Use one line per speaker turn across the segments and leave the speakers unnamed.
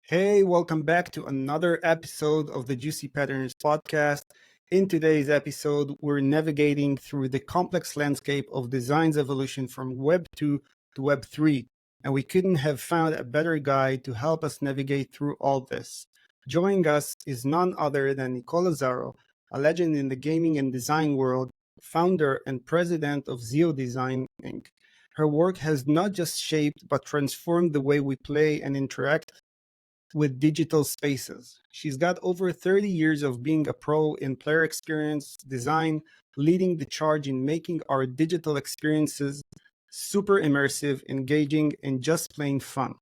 Hey, welcome back to another episode of the Juicy Patterns podcast. In today's episode, we're navigating through the complex landscape of design's evolution from Web 2 to Web 3, and we couldn't have found a better guide to help us navigate through all this. Joining us is none other than Nicole Lazzaro, a legend in the gaming and design world, founder and president of XEO Design Inc. Her work has not just shaped but transformed the way we play and interact with digital spaces. She's got over 30 years of being a pro in player experience design, leading the charge in making our digital experiences super immersive, engaging, and just plain fun.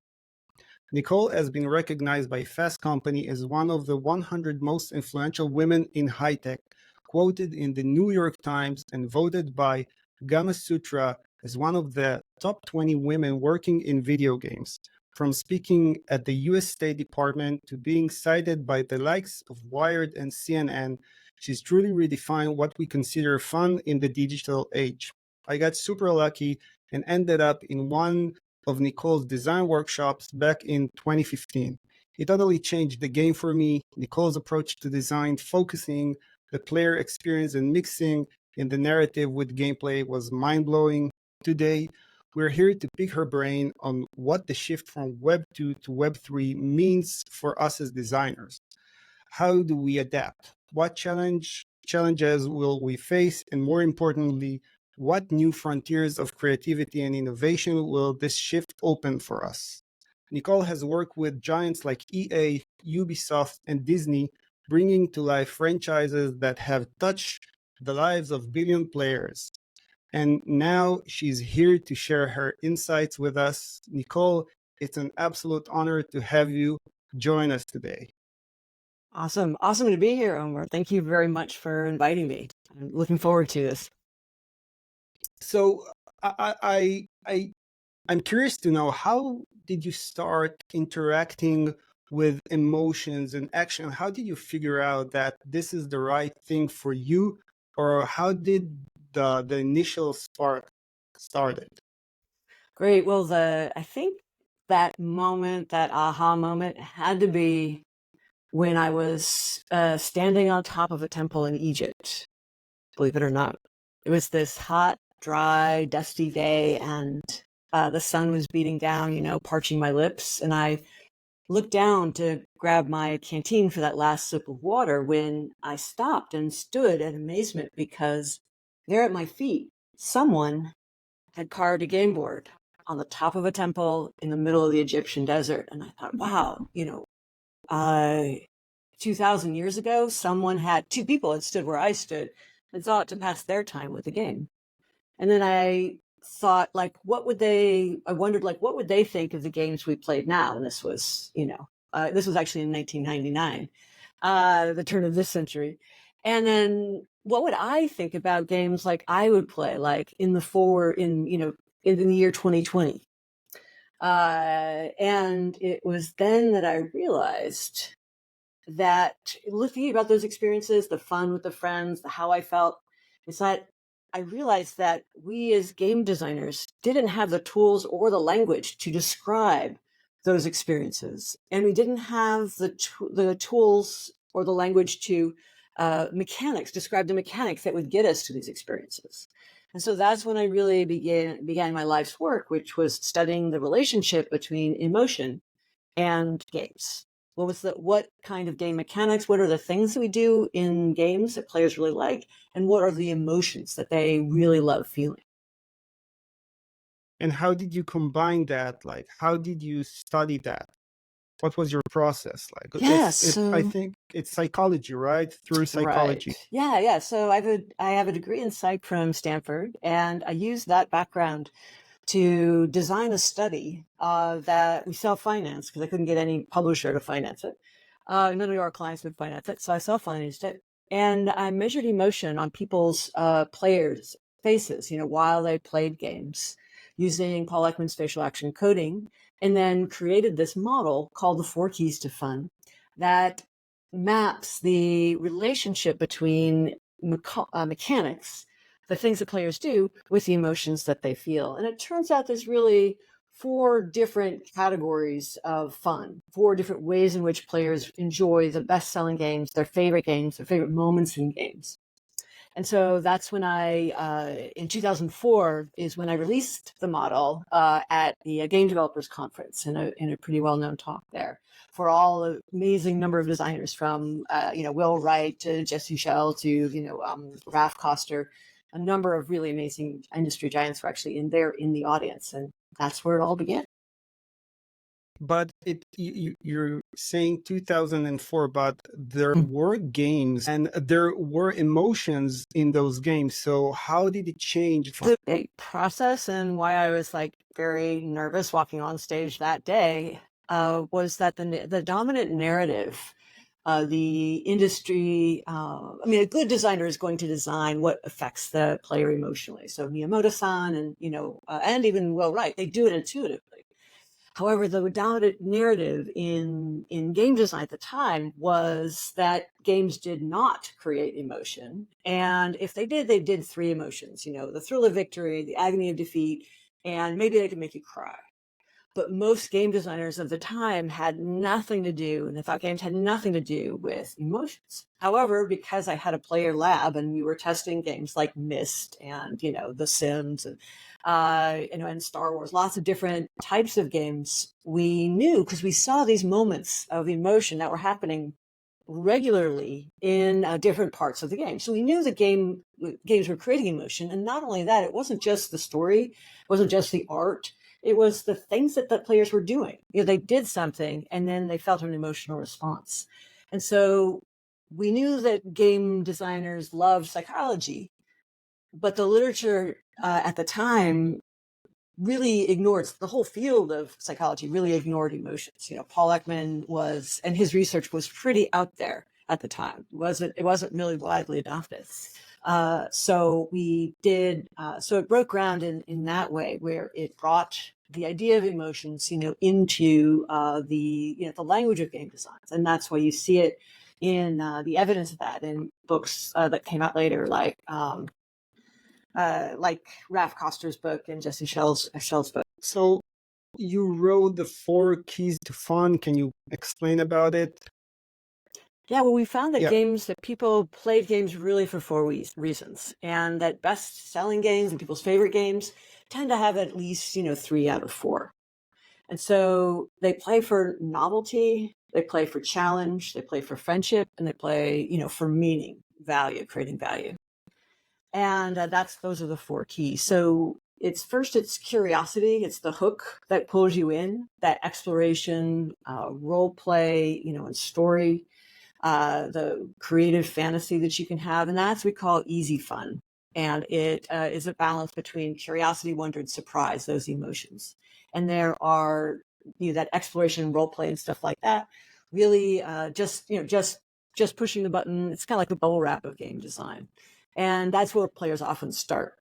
Nicole has been recognized by Fast Company as one of the 100 most influential women in high tech, quoted in the New York Times, and voted by Gamma Sutra as one of the top 20 women working in video games. From speaking at the US State Department to being cited by the likes of Wired and CNN, she's truly redefined what we consider fun in the digital age. I got super lucky and ended up in one of Nicole's design workshops back in 2015. It totally changed the game for me. Nicole's approach to design, focusing the player experience and mixing in the narrative with gameplay was mind-blowing. Today, we're here to pick her brain on what the shift from Web 2 to Web 3 means for us as designers. How do we adapt? What challenges will we face? And more importantly, what new frontiers of creativity and innovation will this shift open for us? Nicole has worked with giants like EA, Ubisoft, and Disney, bringing to life franchises that have touched the lives of billion players. And now she's here to share her insights with us. Nicole, it's an absolute honor to have you join us today.
Awesome. Awesome to be here, Omer. Thank you very much for inviting me. I'm looking forward to this.
So I'm curious to know, how did you start interacting with emotions and action? How did you figure out that this is the right thing for you? Or how did the initial spark started?
Great. Well, I think that moment, that aha moment, had to be when I was standing on top of a temple in Egypt. Believe it or not, it was this hot, dry, dusty day, and the sun was beating down, parching my lips, and I looked down to grab my canteen for that last sip of water when I stopped and stood in amazement because there at my feet, someone had carved a game board on the top of a temple in the middle of the Egyptian desert. And I thought, wow, 2,000 years ago, two people had stood where I stood and thought to pass their time with the game. And then I thought, I wondered, what would they think of the games we played now? And this was actually in 1999, the turn of this century. And then what would I think about games like I would play, like in the year 2020? And it was then that I realized that looking about those experiences, the fun with the friends, how I felt, is that I realized that we as game designers didn't have the tools or the language to describe those experiences. And we didn't have the tools or the language to describe the mechanics that would get us to these experiences. And so that's when I really began my life's work, which was studying the relationship between emotion and games. What kind of game mechanics, what are the things that we do in games that players really like, and what are the emotions that they really love feeling?
And how did you combine that? Like, how did you study that? What was your process like? I think it's psychology, right? Through psychology.
Right. Yeah. So I have a degree in psych from Stanford, and I used that background to design a study that we self-financed because I couldn't get any publisher to finance it. None of our clients would finance it, so I self-financed it. And I measured emotion on people's players' faces, while they played games using Paul Ekman's facial action coding, and then created this model called the 4 Keys to Fun that maps the relationship between mechanics, the things that players do, with the emotions that they feel. And it turns out there's really four different categories of fun, four different ways in which players enjoy the best-selling games, their favorite moments in games. And so that's when in 2004 is when I released the model at the Game Developers Conference in a pretty well-known talk there for all the amazing number of designers from, Will Wright to Jesse Schell to, Raf Koster. A number of really amazing industry giants were actually in the audience. And that's where it all began.
But you're saying 2004, but there were games and there were emotions in those games. So how did it change?
The process and why I was like very nervous walking on stage that day was that the dominant narrative, the industry, a good designer is going to design what affects the player emotionally. So Miyamoto-san and even Will Wright, they do it intuitively. However, the dominant narrative in game design at the time was that games did not create emotion. And if they did three emotions, the thrill of victory, the agony of defeat, and maybe they could make you cry. But most game designers of the time had nothing to do, and they thought games had nothing to do with emotions. However, because I had a player lab and we were testing games like Myst and, The Sims and Star Wars, lots of different types of games, we knew because we saw these moments of emotion that were happening regularly in different parts of the game. So we knew the games were creating emotion. And not only that, it wasn't just the story, it wasn't just the art. It was the things that the players were doing. They did something and then they felt an emotional response. And so we knew that game designers loved psychology, but the literature at the time really ignored, the whole field of psychology really ignored emotions. Paul Ekman and his research was pretty out there at the time. It wasn't really widely adopted. So it broke ground in that way, where it brought the idea of emotions, into the language of game designs. And that's why you see it in the evidence of that in books that came out later, like Raf Koster's book and Jesse Schell's book.
So you wrote the 4 keys to fun. Can you explain about it?
Yeah, well, we found that people played games really for 4 reasons, and that best-selling games and people's favorite games tend to have at least, 3 out of 4. And so they play for novelty, they play for challenge, they play for friendship, and they play, for meaning, value, creating value. And those are the 4 keys. So it's curiosity. It's the hook that pulls you in, that exploration, role play, and story, the creative fantasy that you can have. And that's what we call easy fun. And it is a balance between curiosity, wonder, and surprise, those emotions. And there are, that exploration, role play, and stuff like that. Really, just pushing the button. It's kind of like the bubble wrap of game design. And that's where players often start.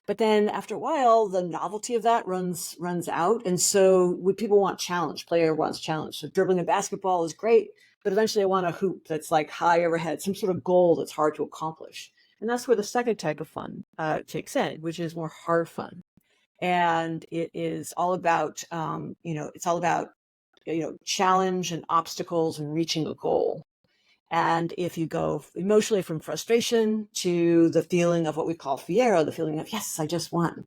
But then after a while, the novelty of that runs out. And so people want challenge, player wants challenge. So dribbling a basketball is great, but eventually I want a hoop that's like high overhead, some sort of goal that's hard to accomplish. And that's where the second type of fun kicks in, which is more hard fun. And it is all about, challenge and obstacles and reaching a goal. And if you go emotionally from frustration to the feeling of what we call fiero, the feeling of, yes, I just won.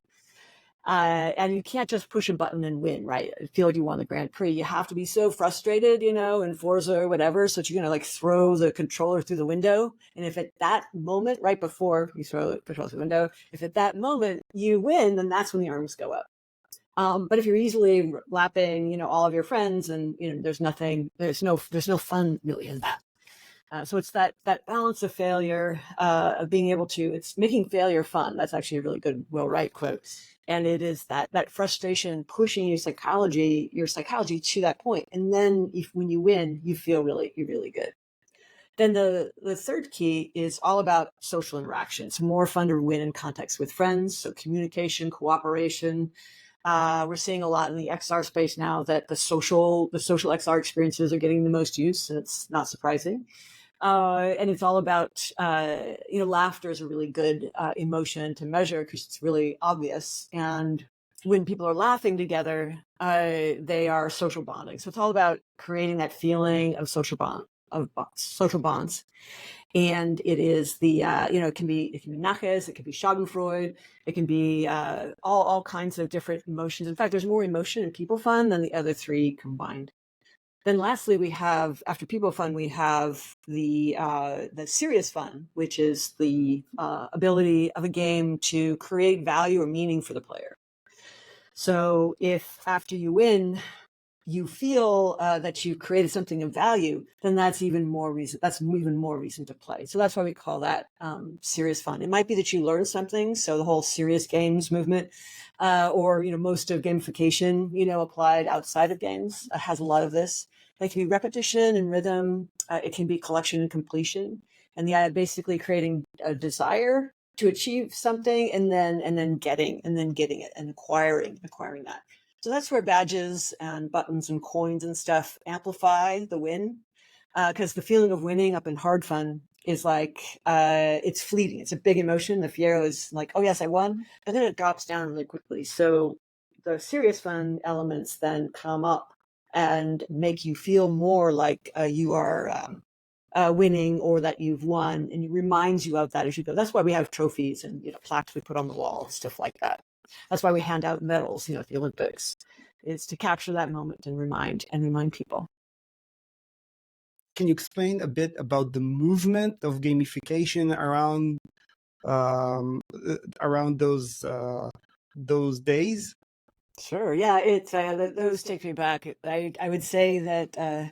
And you can't just push a button and win, right? I feel like you won the Grand Prix. You have to be so frustrated, in Forza or whatever, so that you're going to throw the controller through the window. And if at that moment, right before you throw the controller through the window, if at that moment you win, then that's when the arms go up. But if you're easily lapping, all of your friends, and there's no fun really in that. So it's that balance of failure, of being able to, it's making failure fun. That's actually a really good Will Wright quote. And it is that frustration pushing your psychology to that point. And then when you win, you're really good. Then the third key is all about social interaction. It's more fun to win in context with friends. So communication, cooperation. We're seeing a lot in the XR space now that the social XR experiences are getting the most use, and it's not surprising. And it's all about, laughter is a really good emotion to measure because it's really obvious. And when people are laughing together, they are social bonding. So it's all about creating that feeling of social bonds. And it is the it can be nachas, it can be schadenfreude, it can be all kinds of different emotions. In fact, there's more emotion in people fun than the other three combined. Then lastly, we have, after people fun, we have the serious fun, which is the ability of a game to create value or meaning for the player. So if after you win, you feel that you created something of value, then that's even more reason. That's even more reason to play. So that's why we call that serious fun. It might be that you learn something. So the whole serious games movement, or most of gamification, applied outside of games, has a lot of this. It can be repetition and rhythm. It can be collection and completion, and basically creating a desire to achieve something, and then getting it and acquiring that. So that's where badges and buttons and coins and stuff amplify the win, because the feeling of winning up in hard fun is like, it's fleeting. It's a big emotion. The fiero is like, oh yes, I won, and then it drops down really quickly. So the serious fun elements then come up and make you feel more like you are winning, or that you've won, and it reminds you of that as you go. That's why we have trophies and plaques we put on the wall, stuff like that. That's why we hand out medals, at the Olympics, is to capture that moment and remind people.
Can you explain a bit about the movement of gamification around those days?
Sure. Yeah, it's those take me back. I would say that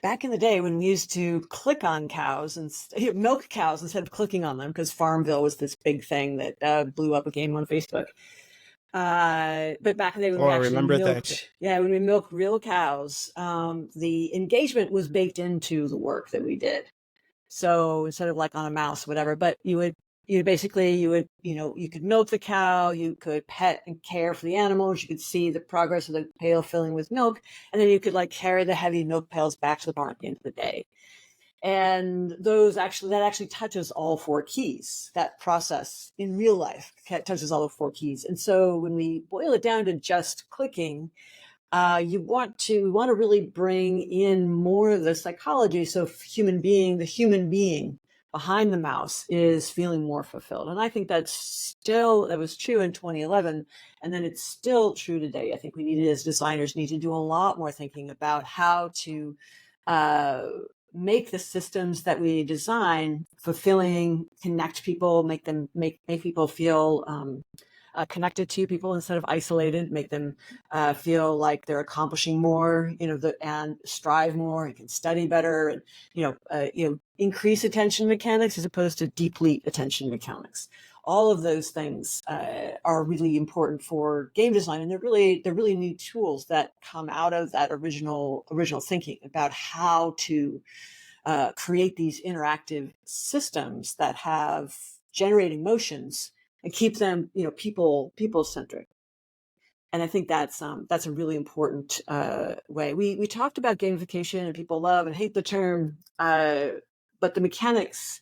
back in the day when we used to click on cows and milk cows instead of clicking on them, because Farmville was this big thing that blew up a game on Facebook. But back in the day when
Oh,
we
I
actually
remember
milked,
that.
when we milked real cows, the engagement was baked into the work that we did. So instead of like on a mouse, whatever, but you would you could milk the cow, you could pet and care for the animals, you could see the progress of the pail filling with milk, and then you could like carry the heavy milk pails back to the barn at the end of the day. And that actually touches all four keys. That process in real life touches all the four keys. And so when we boil it down to just clicking, you want to really bring in more of the psychology. So the human being behind the mouse is feeling more fulfilled. And I think that was true in 2011. And then it's still true today. I think we as designers need to do a lot more thinking about how to make the systems that we design fulfilling, connect people, make people feel connected to people instead of isolated, make them feel like they're accomplishing more, and strive more, and can study better, and increase attention mechanics as opposed to deplete attention mechanics. All of those things are really important for game design, and they're really neat tools that come out of that original thinking about how to create these interactive systems that have generating emotions and keep them, people-centric. And I think that's a really important way. We talked about gamification, and people love and hate the term, but the mechanics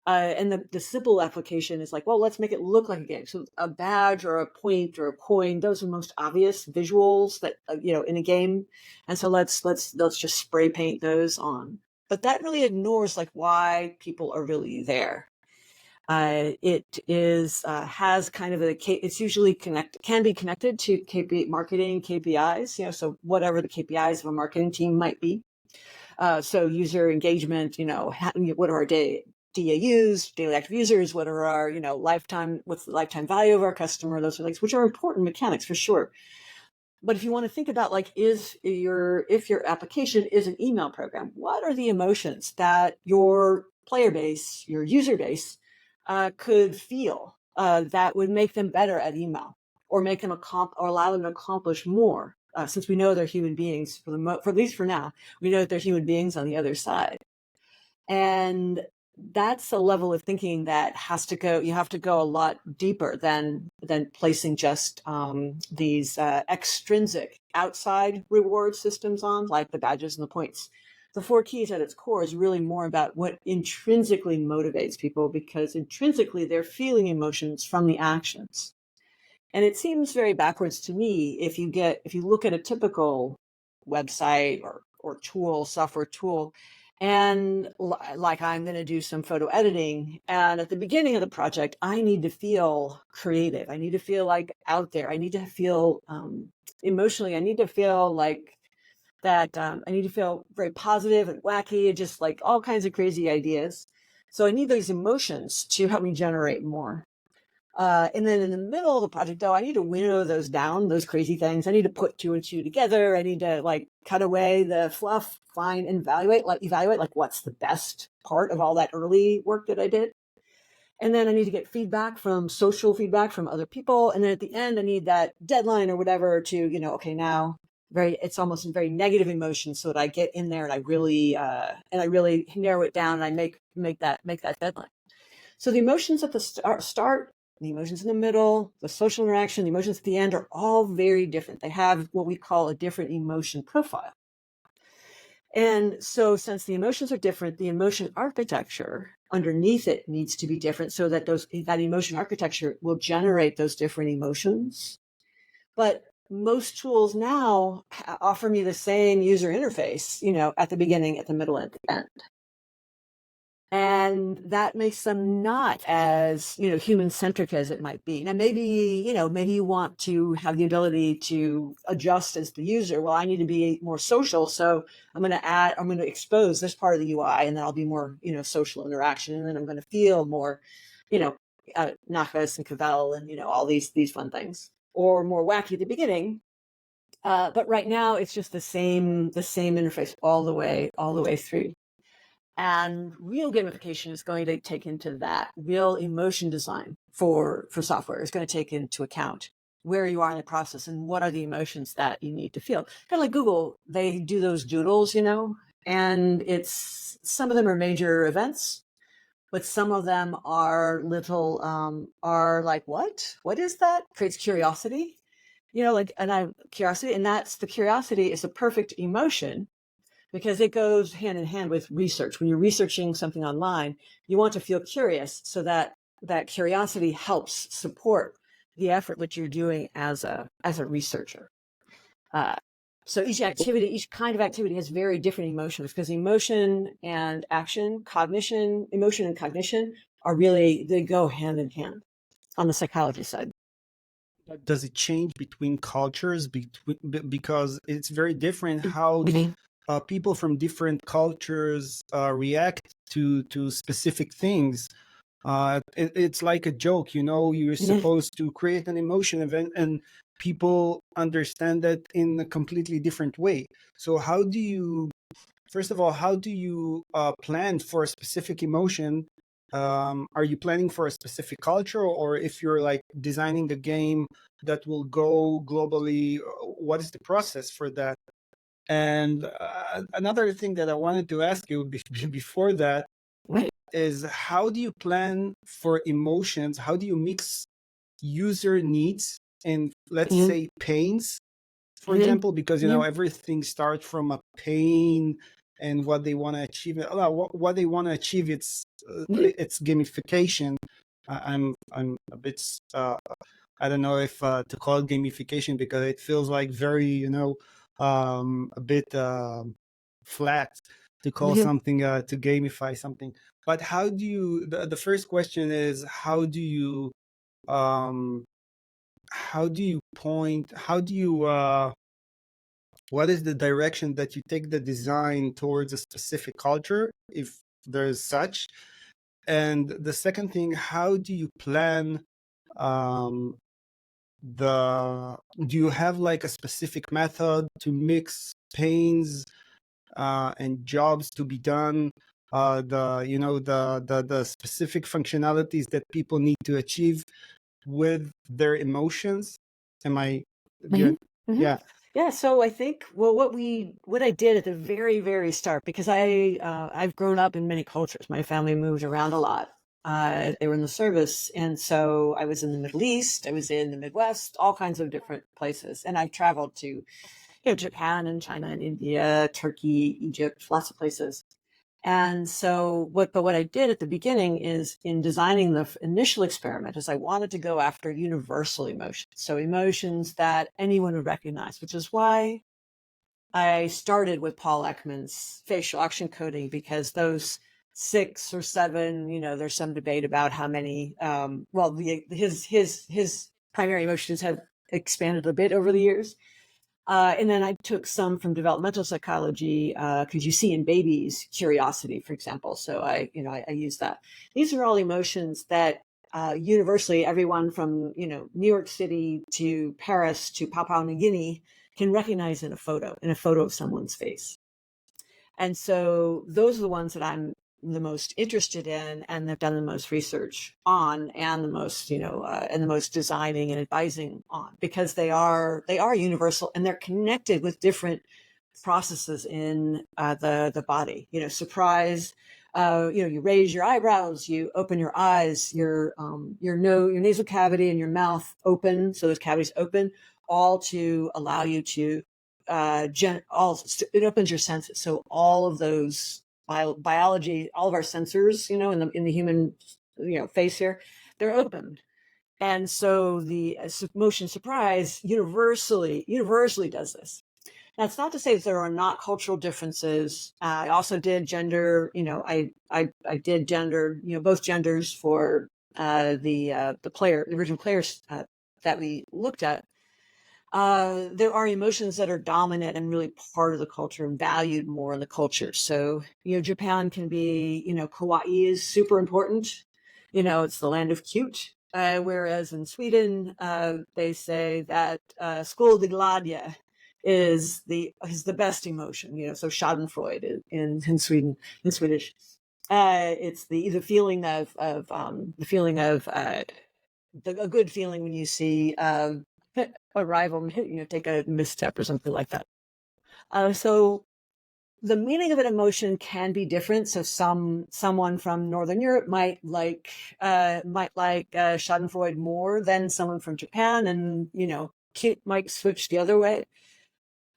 and the simple application is like, well, let's make it look like a game. So a badge or a point or a coin, those are the most obvious visuals that in a game, and so let's just spray paint those on. But that really ignores like why people are really there. It is has kind of it's usually can be connected to marketing KPIs. So whatever the KPIs of a marketing team might be. So user engagement, what are our DAUs, daily active users, what are our, what's the lifetime value of our customer, those are things which are important mechanics for sure. But if you want to think about like, if your application is an email program, what are the emotions that your player base, your user base, could feel that would make them better at email, or make them or allow them to accomplish more? Since we know they're human beings, for at least for now, we know that they're human beings on the other side. And that's a level of thinking that you have to go a lot deeper than placing just these extrinsic outside reward systems on, like the badges and the points. The four keys at its core is really more about what intrinsically motivates people, because intrinsically they're feeling emotions from the actions. And it seems very backwards to me if you look at a typical website or tool, software tool, and like I'm going to do some photo editing. And at the beginning of the project, I need to feel creative. I need to feel like out there. I need to feel emotionally, I need to feel like that. I need to feel very positive and wacky and just like all kinds of crazy ideas. So I need those emotions to help me generate more. And then in the middle of the project, though, I need to winnow those down, those crazy things. I need to put two and two together. I need to like cut away the fluff, find and evaluate like what's the best part of all that early work that I did. And then I need to get feedback from social feedback from other people. And then at the end, I need that deadline or whatever to, okay, now it's almost a very negative emotion so that I get in there and I really narrow it down and I make that deadline. So the emotions at the start, the emotions in the middle, the social interaction, the emotions at the end are all very different. They have what we call a different emotion profile. And so since the emotions are different, the emotion architecture underneath it needs to be different so that that emotion architecture will generate those different emotions. But most tools now offer me the same user interface, at the beginning, at the middle, and at the end. And that makes them not as, human-centric as it might be. Now, maybe you want to have the ability to adjust as the user. Well, I need to be more social, so I'm going to expose this part of the UI, and then I'll be more, social interaction, and then I'm going to feel more, Nachas and Cavell and, all these fun things, or more wacky at the beginning. But right now, it's just the same interface all the way through. And real gamification is going to take into that. Real emotion design for software is going to take into account where you are in the process and what are the emotions that you need to feel. Kind of like Google, they do those doodles, and some of them are major events, but some of them are little, are like, what is that? Creates curiosity, curiosity. And the curiosity is a perfect emotion, because it goes hand in hand with research. When you're researching something online, you want to feel curious so that curiosity helps support the effort which you're doing as a researcher. So each kind of activity has very different emotions, because emotion and cognition they go hand in hand on the psychology side.
Does it change between cultures? Because it's very different how people from different cultures react to specific things. It's like a joke, you're supposed to create an emotion event and people understand that in a completely different way. So first of all, how do you plan for a specific emotion? Are you planning for a specific culture, or if you're like designing a game that will go globally, what is the process for that? And another thing that I wanted to ask you before that is, how do you plan for emotions? How do you mix user needs and, let's say, pains, for example, because everything starts from a pain and what they want to achieve. What they want to achieve, it's gamification. I'm a bit I don't know if to call it gamification, because it feels like very a bit flat to call something to gamify something. But how do you? The first question is, how do you point? What is the direction that you take the design towards a specific culture, if there is such? And the second thing, how do you plan do you have like a specific method to mix pains and jobs to be done, the specific functionalities that people need to achieve with their emotions? Am I good? Yeah.
Yeah, so I think, well, what I did at the very, very start, because I've grown up in many cultures. My family moved around a lot. They were in the service, and so I was in the Middle East, I was in the Midwest, all kinds of different places, and I traveled to, Japan and China and India, Turkey, Egypt, lots of places. And so what I did at the beginning is, in designing the initial experiment, is I wanted to go after universal emotions. So emotions that anyone would recognize, which is why I started with Paul Ekman's facial action coding, because those 6 or 7, there's some debate about how many, his primary emotions have expanded a bit over the years. And then I took some from developmental psychology, because you see in babies curiosity, for example. So I use that. These are all emotions that universally everyone from New York City to Paris to Papua New Guinea can recognize in a photo of someone's face. And so those are the ones that I'm the most interested in, and have done the most research on, and the most, and the most designing and advising on, because they are universal, and they're connected with different processes in the body. Surprise. You raise your eyebrows, you open your eyes, your nasal cavity and your mouth open, so those cavities open, all to allow you to it opens your senses. So all of those biology, all of our sensors, in the human, face here, they're opened. And so the motion surprise universally does this. That's not to say that there are not cultural differences. I also did gender, I did gender, both genders for the original players that we looked at. There are emotions that are dominant and really part of the culture and valued more in the culture. So, Japan can be, kawaii is super important. It's the land of cute. Whereas in Sweden, they say that skoldiglädje is the best emotion. So Schadenfreude in Sweden, in Swedish. It's the feeling of a good feeling when you see a rival, take a misstep or something like that. So the meaning of an emotion can be different. So someone from Northern Europe might like Schadenfreude more than someone from Japan, and cute might switch the other way.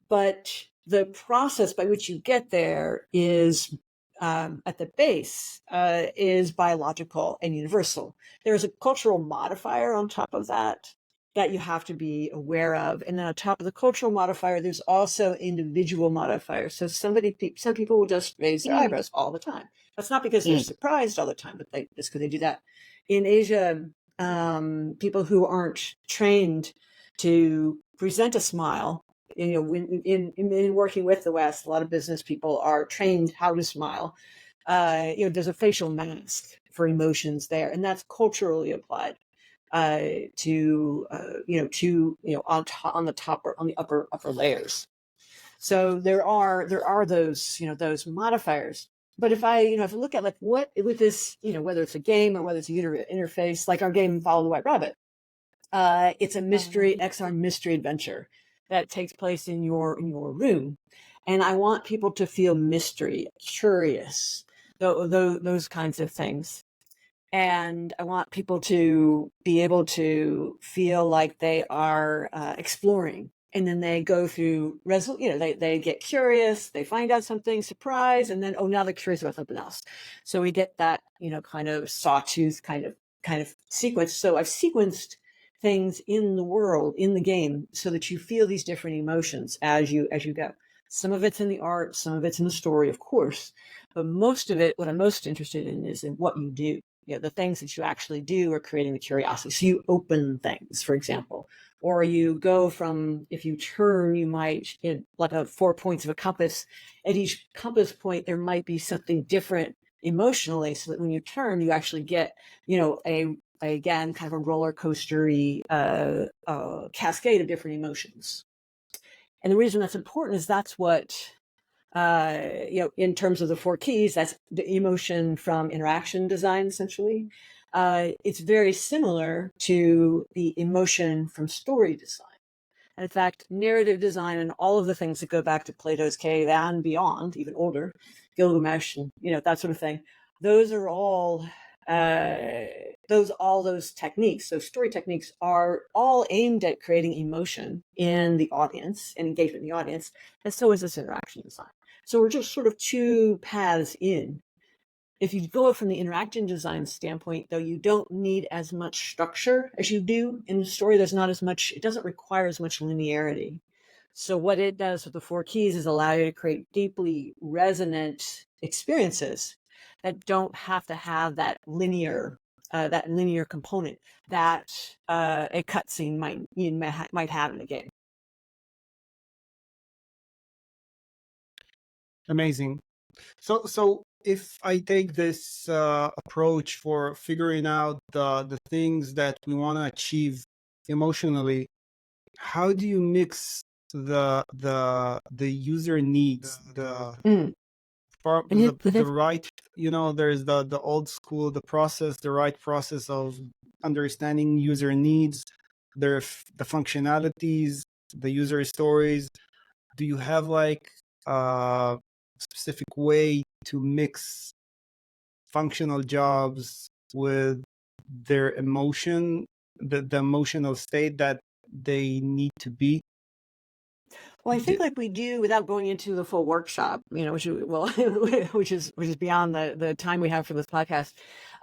But the process by which you get there is, at the base, is biological and universal. There's a cultural modifier on top of that you have to be aware of. And then on top of the cultural modifier, there's also individual modifiers. So some people will just raise their eyebrows all the time. That's not because they're surprised all the time, but just because they do that. In Asia, people who aren't trained to present a smile, in working with the West, a lot of business people are trained how to smile. There's a facial mask for emotions there, and that's culturally applied on the upper layers. So there are those those modifiers. But if I look at like what with this, whether it's a game or whether it's a user interface, like our game Follow the White Rabbit, it's a XR mystery adventure that takes place in your room, and I want people to feel mystery, curious, those kinds of things. And I want people to be able to feel like they are exploring. And then they go through, they get curious, they find out something, surprise, and then, now they're curious about something else. So we get that, kind of sawtooth kind of sequence. So I've sequenced things in the world, in the game, so that you feel these different emotions as you go. Some of it's in the art, some of it's in the story, of course. But most of it, what I'm most interested in, is in what you do. The things that you actually do are creating the curiosity. So you open things, for example, or you go from, if you turn, you might, like 4 points of a compass. At each compass point, there might be something different emotionally, so that when you turn, you actually get, again, kind of a roller coastery cascade of different emotions. And the reason that's important is that's what, in terms of the 4 keys, that's the emotion from interaction design, essentially. It's very similar to the emotion from story design. And in fact, narrative design and all of the things that go back to Plato's cave and beyond, even older, Gilgamesh and, that sort of thing, those are all those techniques. So story techniques are all aimed at creating emotion in the audience and engagement in the audience. And so is this interaction design. So we're just sort of two paths in. If you go from the interaction design standpoint, though, you don't need as much structure as you do in the story. There's not as much, it doesn't require as much linearity. So what it does with the 4 keys is allow you to create deeply resonant experiences that don't have to have that linear component that a cutscene might have in a game.
Amazing. So if I take this approach for figuring out the things that we want to achieve emotionally, how do you mix the user needs,
Mm.
the right, there's the old school, the right process of understanding user needs, the functionalities, the user stories. Do you have like a specific way to mix functional jobs with their emotion, the emotional state that they need to be?
Well, I think like we do without going into the full workshop, which is beyond the time we have for this podcast.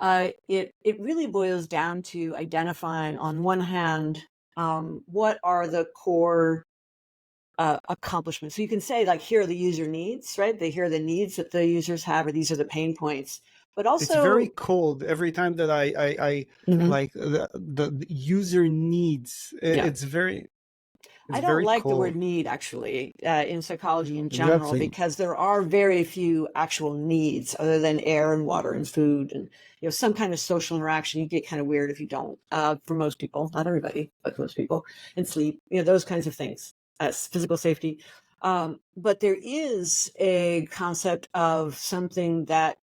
It really boils down to identifying on one hand, what are the core accomplishments. So you can say like, here are the user needs, right? Here are the needs that the users have, or these are the pain points. But also,
it's very cold every time that I like the user needs. It's very.
I don't like the word need, actually, in psychology in general,
Exactly.
because there are very few actual needs other than air and water and food and some kind of social interaction. You get kind of weird if you don't, for most people, not everybody, but most people, and sleep, those kinds of things, physical safety. But there is a concept of something that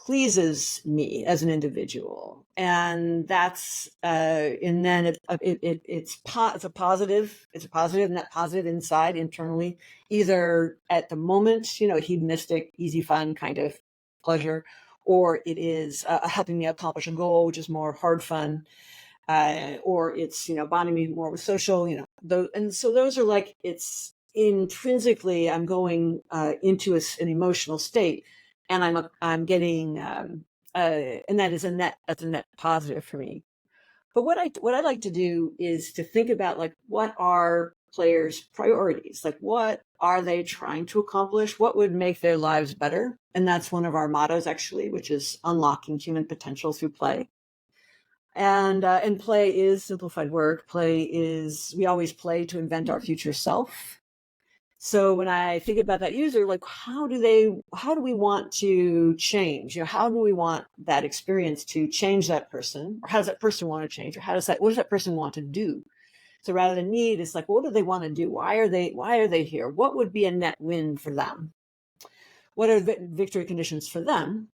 pleases me as an individual, and that's and then it's a positive net positive inside internally, either at the moment, hedonistic, easy fun kind of pleasure, or it is helping me accomplish a goal, which is more hard fun, or it's bonding me more with social, and so those are like, it's intrinsically I'm going into an emotional state, and I'm getting and that's a net positive for me. But what I like to do is to think about, like, what are players' priorities? Like, what are they trying to accomplish? What would make their lives better? And that's one of our mottos, actually, which is unlocking human potential through play. And play is simplified work. We always play to invent our future self. So when I think about that user, like, how do we want to change? How do we want that experience to change that person? Or how does that person want to change? Or what does that person want to do? So rather than need, it's like, what do they want to do? Why are they here? What would be a net win for them? What are the victory conditions for them?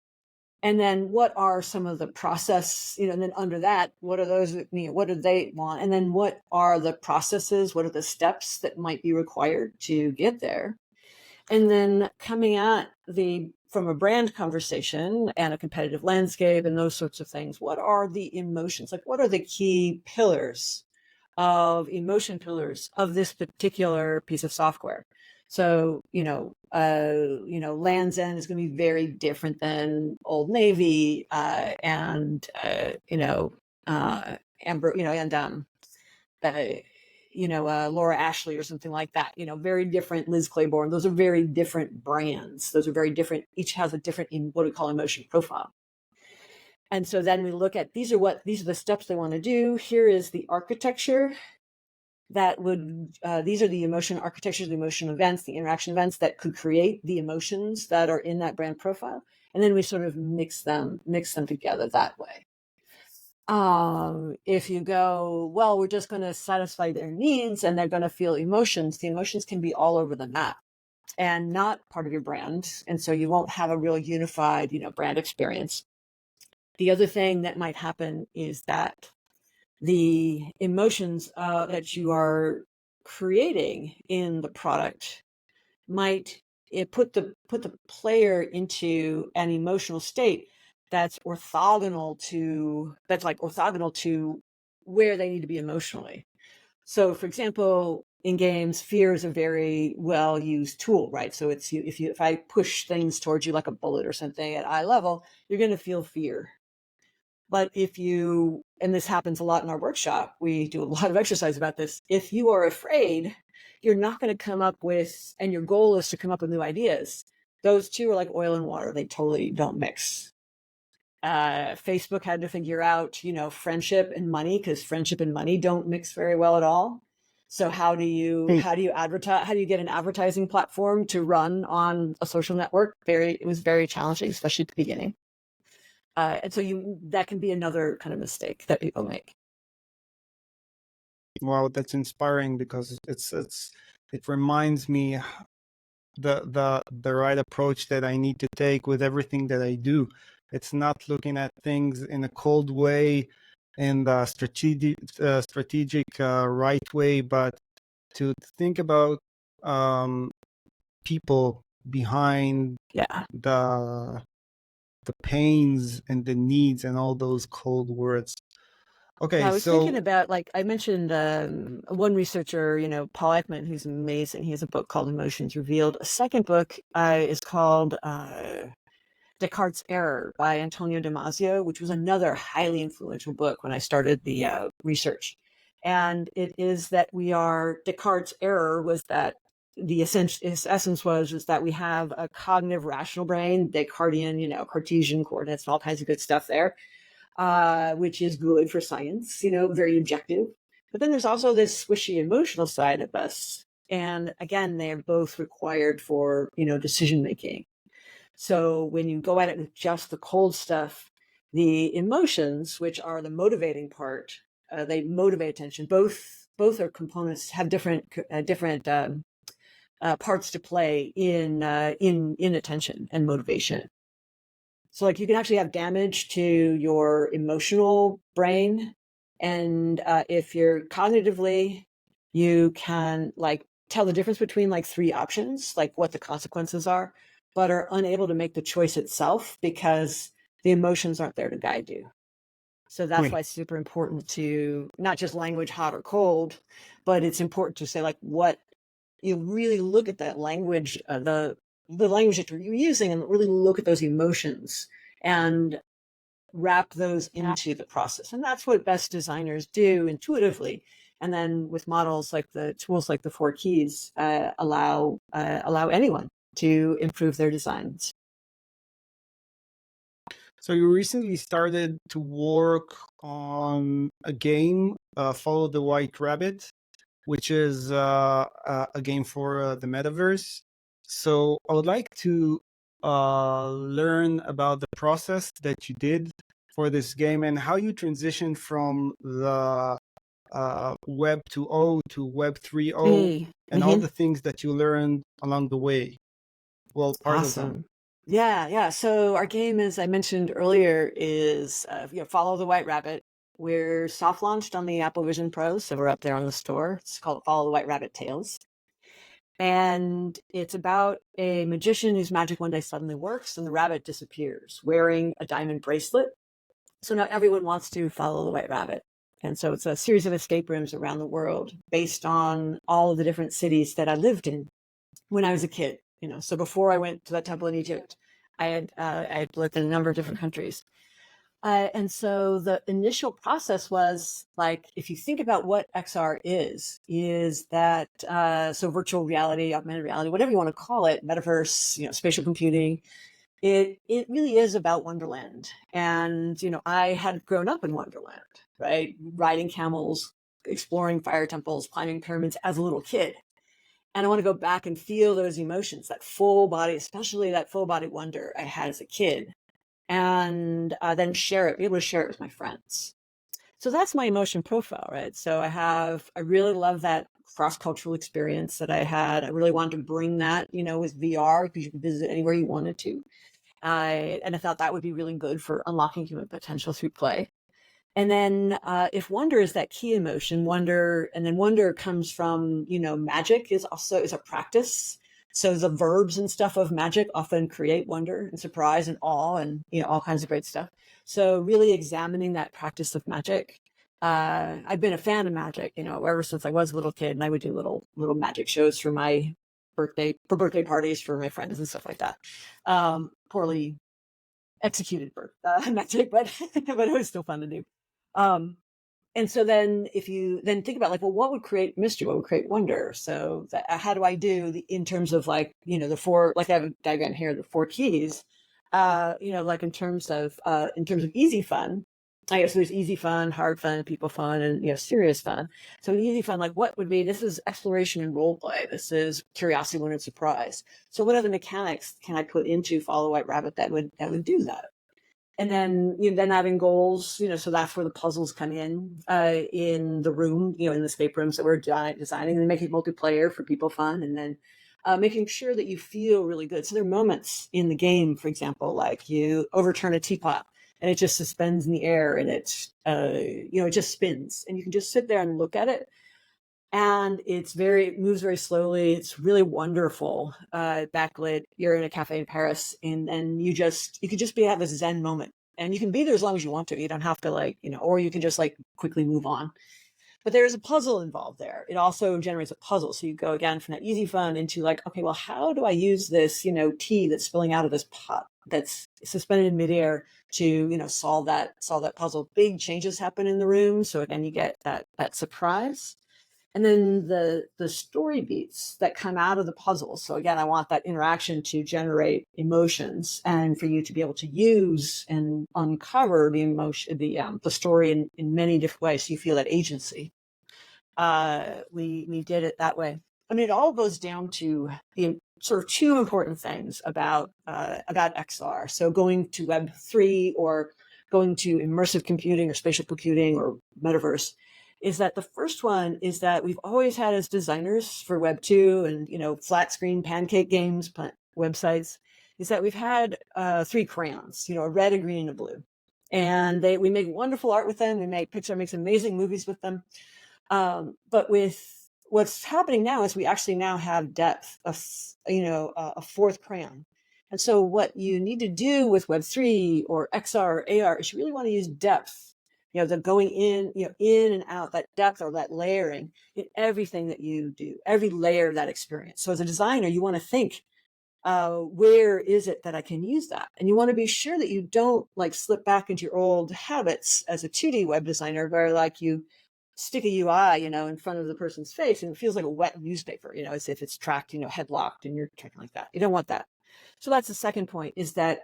And then what are some of the process, and then under that, what are those, what do they want? And then what are the processes? What are the steps that might be required to get there? And then coming at from a brand conversation and a competitive landscape and those sorts of things, what are the emotions? Like, what are the key emotion pillars of this particular piece of software? So, Land's End is going to be very different than Old Navy, and Amber, Laura Ashley or something like that. Very different. Liz Claiborne. Those are very different brands. Those are very different. Each has a different, what we call, emotion profile. And so then we look at, these are the steps they want to do. Here is the architecture these are the emotion architectures, the emotion events, the interaction events that could create the emotions that are in that brand profile. And then we sort of mix them together that way. If you go, well, we're just going to satisfy their needs and they're going to feel emotions, the emotions can be all over the map and not part of your brand. And so you won't have a real unified, brand experience. The other thing that might happen is that the emotions that you are creating in the product might put the player into an emotional state that's orthogonal to where they need to be emotionally. So, for example, in games, fear is a very well used tool, right? So it's if I push things towards you like a bullet or something at eye level, you're going to feel fear. But if you, and this happens a lot in our workshop, we do a lot of exercise about this. If you are afraid, you're not going to come up with, and your goal is to come up with new ideas. Those two are like oil and water. They totally don't mix. Facebook had to figure out, friendship and money, because friendship and money don't mix very well at all. So how do you advertise? How do you get an advertising platform to run on a social network? It was very challenging, especially at the beginning. And so that can be another kind of mistake that people make.
Wow, that's inspiring, because it reminds me the right approach that I need to take with everything that I do. It's not looking at things in a cold way and strategic right way, but to think about people behind the pains and the needs and all those cold words. Okay,
yeah, I was thinking about, like I mentioned, one researcher, Paul Ekman, who's amazing. He has a book called Emotions Revealed. A second book is called Descartes' Error by Antonio Damasio, which was another highly influential book when I started the research. And it is that Descartes' error was that his essence was that we have a cognitive rational brain, Descartesian, Cartesian coordinates, and all kinds of good stuff there, which is good for science, very objective. But then there's also this squishy emotional side of us. And again, they are both required for, decision making. So when you go at it with just the cold stuff, the emotions, which are the motivating part, they motivate attention. Both are components, have different parts to play in attention and motivation. So like you can actually have damage to your emotional brain, and if you're cognitively, you can like tell the difference between like three options, like what the consequences are, but are unable to make the choice itself because the emotions aren't there to guide you. So that's why it's super important to not just language hot or cold, but it's important to say like what you really look at that language, the language that you're using, and really look at those emotions and wrap those into the process. And that's what best designers do intuitively. And then with models like the tools like the 4 keys allow anyone to improve their designs.
So you recently started to work on a game, Follow the White Rabbit, which is a game for the metaverse. So I would like to learn about the process that you did for this game and how you transitioned from the Web 2.0 to Web 3.0 and all the things that you learned along the way. Well, part of them.
Yeah. So our game, as I mentioned earlier, is Follow the White Rabbit. We're soft launched on the Apple Vision Pro, so we're up there on the store. It's called Follow the White Rabbit Tales. And it's about a magician whose magic one day suddenly works and the rabbit disappears wearing a diamond bracelet. So now everyone wants to follow the White Rabbit. And so it's a series of escape rooms around the world based on all of the different cities that I lived in when I was a kid. So before I went to that temple in Egypt, I had lived in a number of different countries. And so the initial process was like, if you think about what XR is that, so virtual reality, augmented reality, whatever you want to call it, metaverse, spatial computing, it really is about Wonderland. And, I had grown up in Wonderland, right? Riding camels, exploring fire temples, climbing pyramids as a little kid. And I want to go back and feel those emotions, that full body, especially that full body wonder I had as a kid. And then be able to share it with my friends. So that's my emotion profile, right? So I really love that cross-cultural experience that I had. I really wanted to bring that, with VR, because you can visit anywhere you wanted to. And I thought that would be really good for unlocking human potential through play. And then if wonder is that key emotion, wonder comes from, magic is a practice. So the verbs and stuff of magic often create wonder and surprise and awe and, all kinds of great stuff. So really examining that practice of magic I've been a fan of magic, ever since I was a little kid, and I would do little magic shows for my birthday parties for my friends and stuff like that. Poorly executed magic, but but it was still fun to do. Um, and so then if you then think about like, well, what would create mystery? What would create wonder? So how do I do in terms of like, the four, like I have a diagram here, the four keys, like in terms of easy fun, I guess there's easy fun, hard fun, people fun, and, serious fun. So easy fun, like what would be, this is exploration and role play. This is curiosity, wonder, and surprise. So what other mechanics can I put into Follow White Rabbit that would do that? And then then having goals, so that's where the puzzles come in the room, in the escape rooms that we're designing, and making multiplayer for people fun, and then making sure that you feel really good. So there are moments in the game, for example, like you overturn a teapot and it just suspends in the air, and it just spins, and you can just sit there and look at it. And it moves very slowly. It's really wonderful. Backlit. You're in a cafe in Paris, and then you could just have a Zen moment, and you can be there as long as you want to. You don't have to or you can just quickly move on. But there's a puzzle involved there. It also generates a puzzle. So you go again from that easy fun into okay, well, how do I use this, tea that's spilling out of this pot that's suspended in midair to, solve that puzzle. Big changes happen in the room. So again, you get that surprise. And then the story beats that come out of the puzzle. So again, I want that interaction to generate emotions, and for you to be able to use and uncover the emotion, the story in many different ways. So you feel that agency. We did it that way. I mean, it all goes down to the sort of two important things about XR. So going to Web3 or going to immersive computing or spatial computing or metaverse, is that the first one is that we've always had as designers for Web 2 and, flat screen pancake games, websites, is that we've had three crayons, a red, a green, and a blue. And we make wonderful art with them. Pixar makes amazing movies with them. But with what's happening now is we actually now have depth, a fourth crayon. And so what you need to do with Web3 or XR or AR is you really want to use depth. The going in, in and out, that depth or that layering in everything that you do, every layer of that experience. So as a designer, you want to think, where is it that I can use that? And you want to be sure that you don't slip back into your old habits as a 2D web designer, where you stick a UI, in front of the person's face, and it feels like a wet newspaper, as if it's tracked, headlocked, and you're checking like that. You don't want that. So that's the second point, is that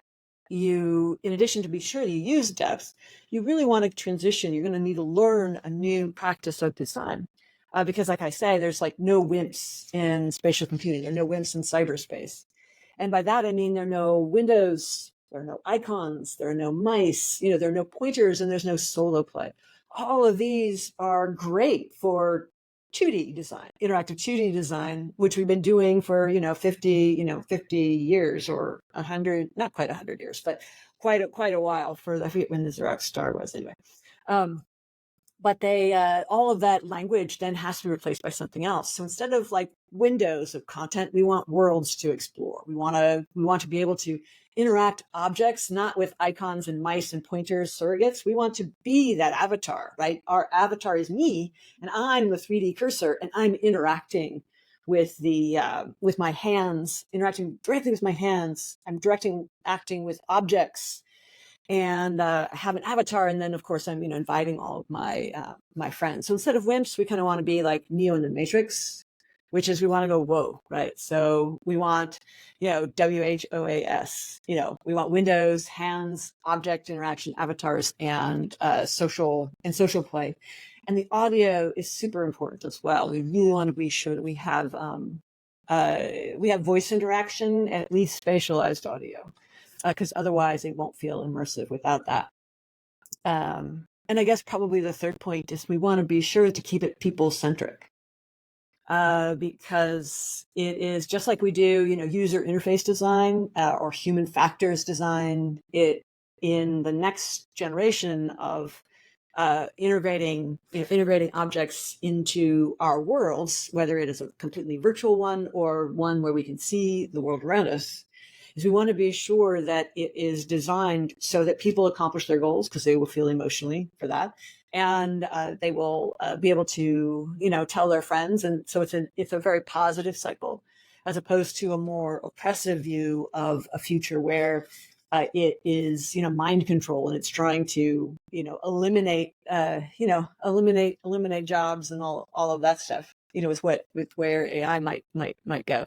you, in addition to be sure you use depth, you really want to transition. You're going to need to learn a new practice of design. Because like I say, there's no wimps in spatial computing. There are no wimps in cyberspace. And by that, I mean, there are no windows, there are no icons, there are no mice, there are no pointers, and there's no solo play. All of these are great for 2D design, interactive 2D design, which we've been doing for, 50 years or 100, not quite 100 years, but quite a while I forget when the Xerox Star was anyway. But they, all of that language then has to be replaced by something else. So instead of windows of content, we want worlds to explore. We want to be able to interact objects, not with icons and mice and pointers, surrogates. We want to be that avatar, right? Our avatar is me, and I'm the 3D cursor, and I'm interacting with with my hands, interacting directly with my hands. I'm acting with objects, and have an avatar. And then of course I'm, inviting all of my friends. So instead of wimps, we kind of want to be like Neo in the Matrix, which is we want to go whoa, right? So we want, WHOAS, we want windows, hands, object interaction, avatars, and social play. And the audio is super important as well. We really want to be sure that we have voice interaction and at least spatialized audio, because otherwise it won't feel immersive without that. And I guess probably the third point is we want to be sure to keep it people-centric, because it is just like we do, user interface design or human factors design. It in the next generation of integrating objects into our worlds, whether it is a completely virtual one or one where we can see the world around us. is we want to be sure that it is designed so that people accomplish their goals because they will feel emotionally for that. And they will be able to, tell their friends. And so it's a very positive cycle, as opposed to a more oppressive view of a future where it is, mind control, and it's trying to, eliminate jobs and all of that stuff, with where AI might go.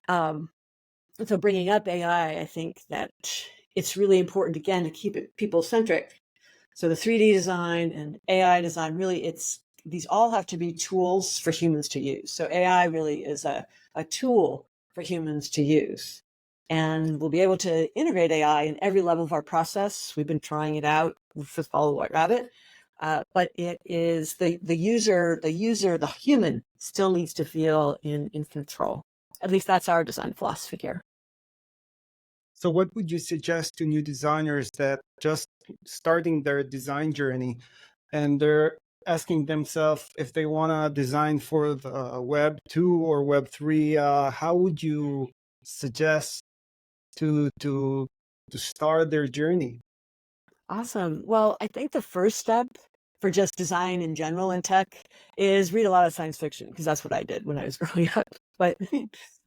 So bringing up AI, I think that it's really important, again, to keep it people centric. So the 3D design and AI design, really, these all have to be tools for humans to use. So AI really is a tool for humans to use. And we'll be able to integrate AI in every level of our process. We've been trying it out with Follow White Rabbit. But it is the user, the human still needs to feel in control. At least that's our design philosophy here.
So what would you suggest to new designers that just starting their design journey and they're asking themselves if they want to design for the Web 2 or Web 3, how would you suggest to start their journey?
Awesome. Well, I think the first step for just design in general in tech is read a lot of science fiction, because that's what I did when I was growing up. But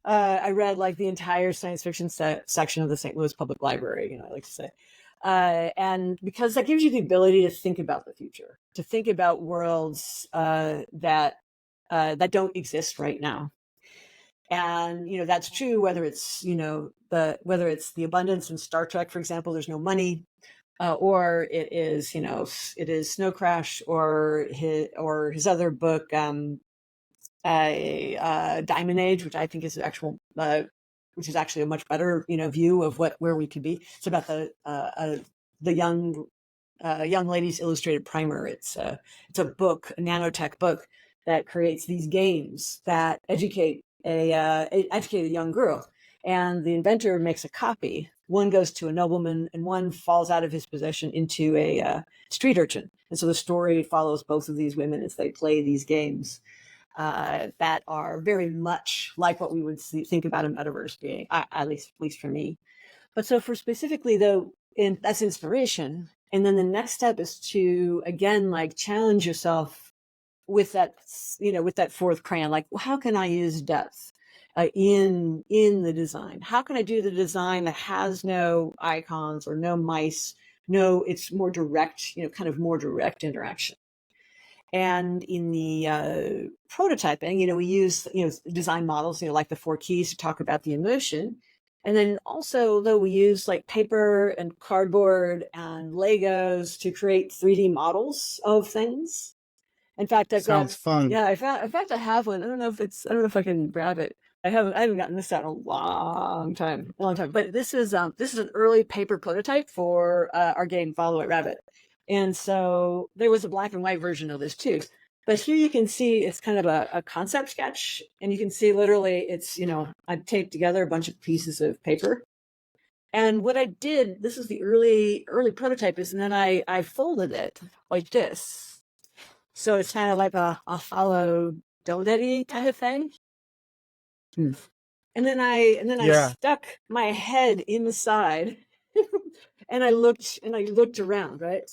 I read like the entire science fiction section of the St. Louis Public Library, I like to say. And because that gives you the ability to think about the future, to think about worlds that don't exist right now. And that's true whether it's the abundance in Star Trek, for example. There's no money, or it is Snow Crash, or his other book, Diamond Age, which I think is which is actually a much better view of where we could be. It's about the young ladies illustrated primer. It's a book, a nanotech book that creates these games that educate a young girl, and the inventor makes a copy. One goes to a nobleman, and one falls out of his possession into a street urchin. And so the story follows both of these women as they play these games that are very much like what we would think about a metaverse being, at least for me. But so for specifically though, that's inspiration. And then the next step is to, again, like challenge yourself with that fourth crayon. Like, well, how can I use depth in the design? How can I do the design that has no icons or no mice? No, it's more direct, kind of more direct interaction. And in the prototyping, we use design models, like the 4 keys to talk about the emotion. And then also, though, we use like paper and cardboard and Legos to create 3D models of things. In fact, I've got,
Sounds fun.
yeah, in fact, I have one. I don't know if I can grab it. I haven't gotten this out in a long time. But this is an early paper prototype for our game Follow White Rabbit. And so there was a black and white version of this too. But here you can see it's kind of a concept sketch, and you can see literally it's, I've taped together a bunch of pieces of paper. And what I did, this is the early prototype, is, and then I folded it like this. So it's kind of like a follow Doderi kind of thing. And then I stuck my head inside and I looked around, right?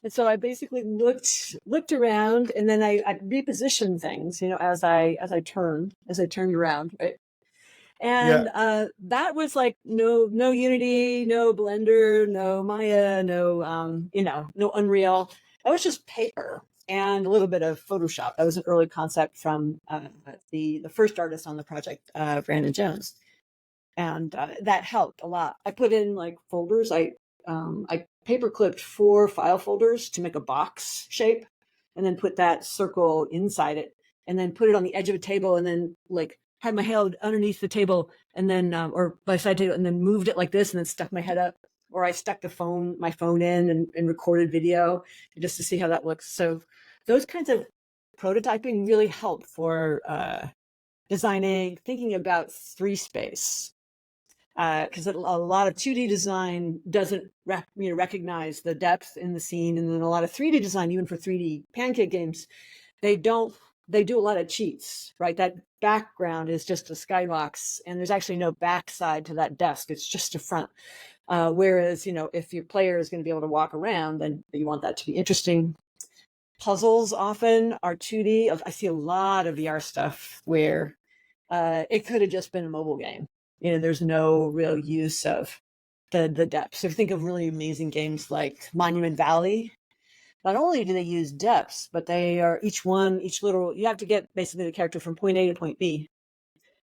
And so I basically looked around, and then I repositioned things, as I turned around, right? And that was like no Unity, no Blender, no Maya, no no Unreal. That was just paper and a little bit of Photoshop. That was an early concept from the first artist on the project, Brandon Jones, and that helped a lot. I put in like folders. I paper clipped 4 file folders to make a box shape, and then put that circle inside it, and then put it on the edge of a table, and then like had my head underneath the table, and then or by side table, and then moved it like this, and then stuck my head up. Or I stuck my phone in and recorded video just to see how that looks. So those kinds of prototyping really help for designing, thinking about 3 space. Because a lot of 2D design doesn't recognize the depth in the scene, and then a lot of 3D design, even for 3D pancake games, they don't they do a lot of cheats, right? That background is just a skybox, and there's actually no backside to that desk. It's just a front. Whereas, if your player is going to be able to walk around, then you want that to be interesting. Puzzles often are 2D. I see a lot of VR stuff where it could have just been a mobile game. There's no real use of the depth. So think of really amazing games like Monument Valley. Not only do they use depths, but they are each little, you have to get basically the character from point A to point B.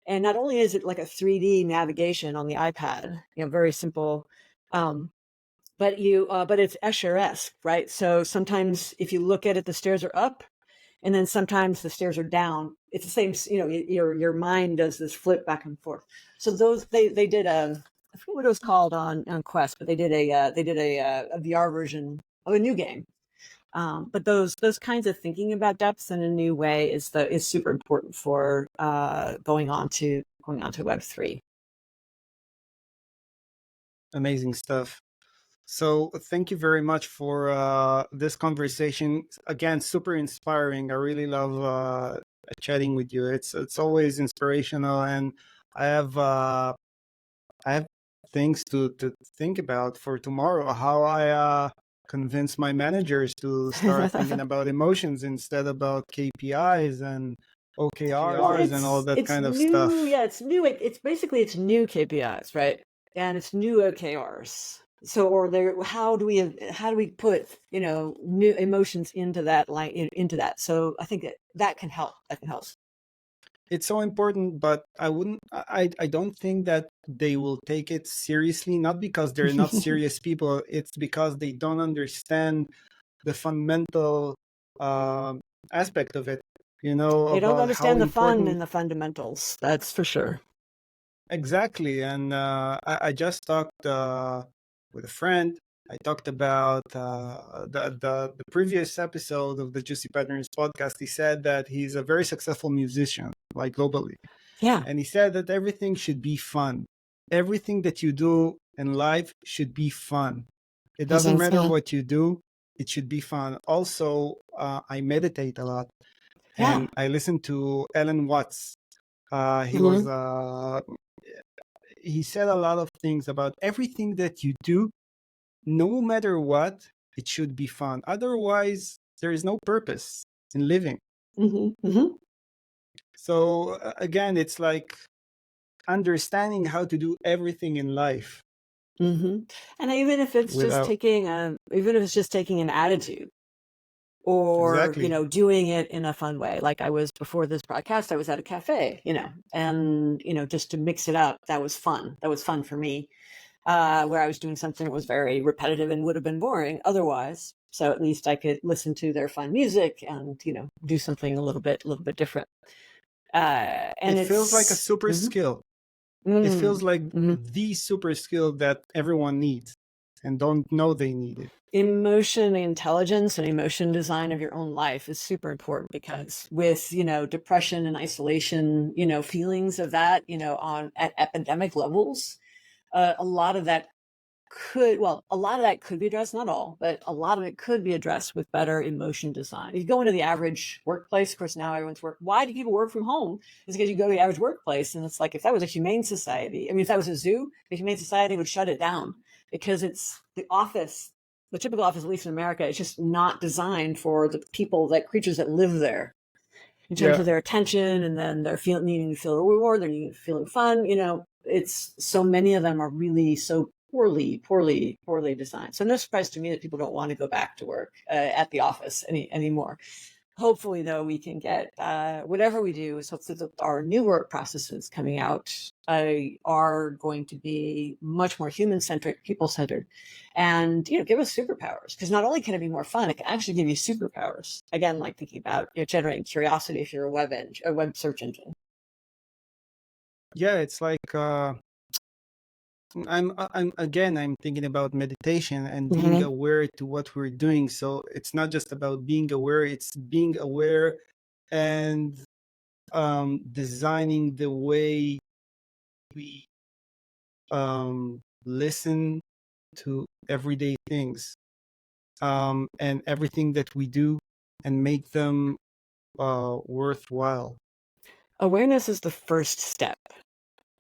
And not only is it like a 3D navigation on the iPad, very simple, but it's Escher-esque, right? So sometimes if you look at it, the stairs are up, and then sometimes the stairs are down. It's the same, your mind does this flip back and forth. So those they did I forget what it was called on Quest, but they did a VR version of a new game. But those kinds of thinking about depths in a new way is super important for going on to Web3.
Amazing stuff. So thank you very much for this conversation. Again, super inspiring. I really love chatting with you. It's always inspirational, and I have things to think about for tomorrow. How I convince my managers to start thinking about emotions instead about KPIs and OKRs and all that kind of
new,
stuff.
Yeah, it's new. It's basically it's new KPIs, right? And it's new OKRs. So, how do we put new emotions into that? So I think that can help.
It's so important, but I don't think that they will take it seriously, not because they're not serious people. It's because they don't understand the fundamental aspect of it,
they don't
about how
understand the fun
important.
and the fundamentals. That's for sure.
Exactly. And I just talked with a friend. I talked about the previous episode of the Juicy Patterns podcast. He said that he's a very successful musician, like globally.
Yeah.
And he said that everything should be fun. Everything that you do in life should be fun. It doesn't matter what you do, it should be fun. Also, I meditate a lot, and I listen to Ellen Watts. He said a lot of things about everything that you do, no matter what, it should be fun. Otherwise, there is no purpose in living. So again, it's like understanding how to do everything in life.
And even if it's just taking an attitude, or doing it in a fun way. Like I was before this broadcast, I was at a cafe, and just to mix it up. That was fun. That was fun for me, where I was doing something that was very repetitive and would have been boring otherwise. So at least I could listen to their fun music and do something a little bit different. And
it feels like a super skill. It feels like the super skill that everyone needs and don't know they need it.
Emotion intelligence and emotion design of your own life is super important, because with depression and isolation, feelings of that, at epidemic levels, a lot of that could be addressed, not all, but a lot of it could be addressed with better emotion design. You go into the average workplace, of course, now everyone's why do people work from home? It's because you go to the average workplace, and it's like, if that was a humane society, if that was a zoo, the humane society would shut it down, because it's the office. The typical office, at least in America, is just not designed for the creatures that live there, in terms of their attention, and then they're needing to feel a reward, they're needing to feel fun. It's so many of them are really so poorly designed. So no surprise to me that people don't want to go back to work at the office anymore. Hopefully, though, we can get whatever we do is hopefully that our new work processes coming out are going to be much more human-centric, people-centered, and give us superpowers. Because not only can it be more fun, it can actually give you superpowers. Again, like thinking about generating curiosity if you're a web search engine.
Yeah, it's like I'm thinking about meditation and being aware to what we're doing. So it's not just about being aware, it's being aware and designing the way we listen to everyday things, and everything that we do, and make them worthwhile?
Awareness is the first step,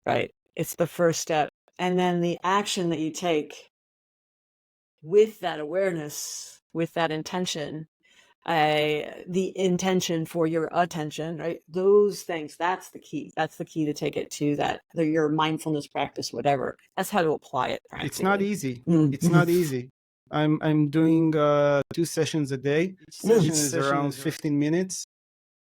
right? It's the first step. And then the action that you take with that awareness, with that intention, the intention for your attention, right? Those things, that's the key. That's the key to take it to that, your mindfulness practice, whatever. That's how to apply it
It's not
practically.
easy.
Mm.
It's not easy. I'm doing 2 sessions a day. Each session is around 15 minutes.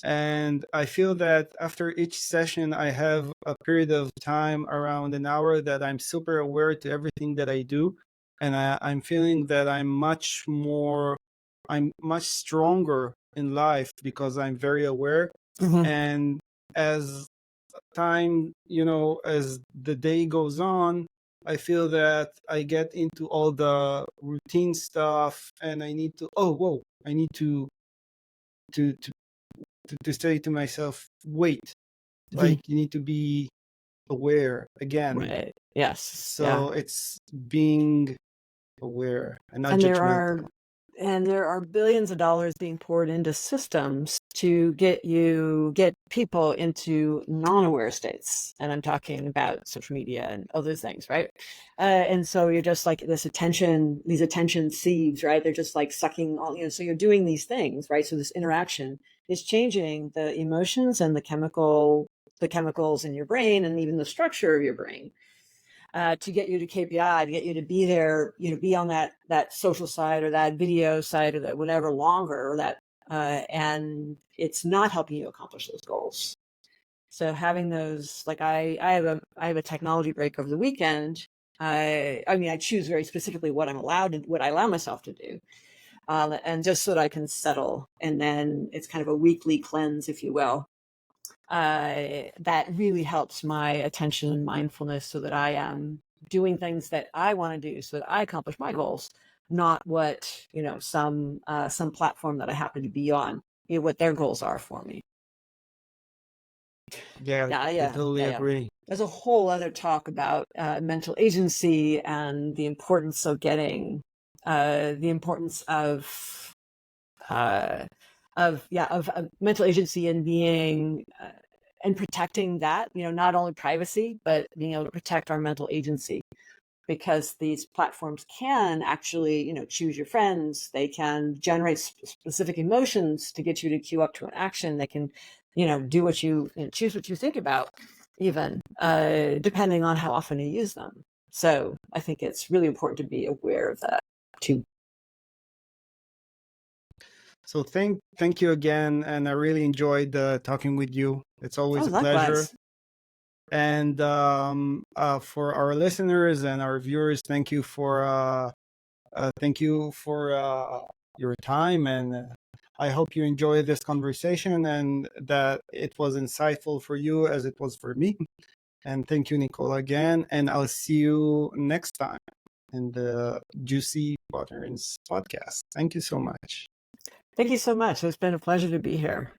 And I feel that after each session, I have a period of time around an hour that I'm super aware to everything that I do. And I'm feeling that I'm much stronger in life because I'm very aware.
Mhm.
And as time, as the day goes on, I feel that I get into all the routine stuff and I need to, I need to, to to say to myself, wait, like you need to be aware again.
Right. Yes.
So it's being aware and not
And
judgmental.
there are billions of dollars being poured into systems to get people into non-aware states. And I'm talking about social media and other things, right? And so you're just like these attention sieves, right? They're just like sucking all, so you're doing these things, right? So this interaction is changing the emotions and the chemicals in your brain and even the structure of your brain. To get you to KPI, to get you to be there, be on that social side or that video side or that whatever longer, or that, and it's not helping you accomplish those goals. So having those, like I have a technology break over the weekend. I mean, I choose very specifically what what I allow myself to do, and just so that I can settle. And then it's kind of a weekly cleanse, if you will. That really helps my attention and mindfulness so that I am doing things that I want to do so that I accomplish my goals, not what, some platform that I happen to be on, what their goals are for me.
Yeah, I totally agree.
There's a whole other talk about mental agency and the importance of getting, the importance of mental agency and being and protecting that, not only privacy, but being able to protect our mental agency, because these platforms can actually, choose your friends. They can generate specific emotions to get you to queue up to an action. They can, do what choose what you think about, even depending on how often you use them. So I think it's really important to be aware of that too.
So thank you again, and I really enjoyed talking with you. It's always a
Likewise.
pleasure. And for our listeners and our viewers, thank you for your time, and I hope you enjoy this conversation and that it was insightful for you as it was for me. And thank you, Nicole, again. And I'll see you next time in the Juicy Patterns podcast. Thank you so much.
Thank you so much. It's been a pleasure to be here.